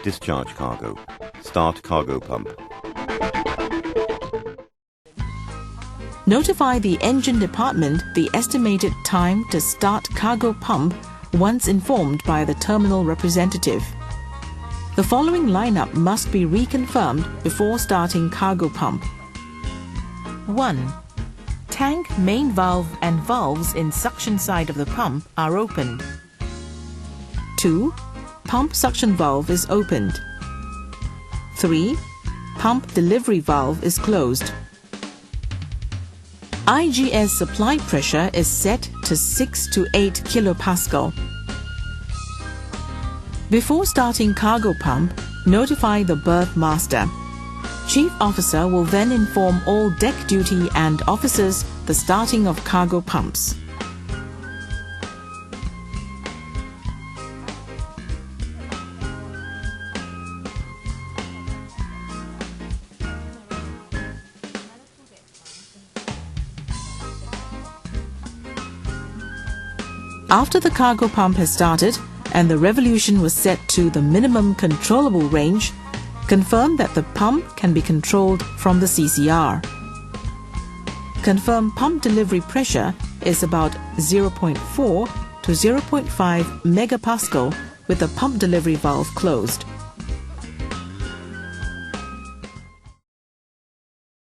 discharge cargo. Start cargo pump. Notify the engine department the estimated time to start cargo pump once informed by the terminal representative. The following lineup must be reconfirmed before starting cargo pump. 1. Tank main valve and valves in suction side of the pump are opened. 2. Pump suction valve is opened. 3. Pump delivery valve is closed. IGS supply pressure is set to 6 to 8 kilopascal. Before starting cargo pump, notify the berth master. Chief officer will then inform all deck duty and officers the starting of cargo pumps. After the cargo pump has started and the revolution was set to the minimum controllable range, confirm that the pump can be controlled from the CCR. Confirm pump delivery pressure is about 0.4 to 0.5 megapascal with the pump delivery valve closed.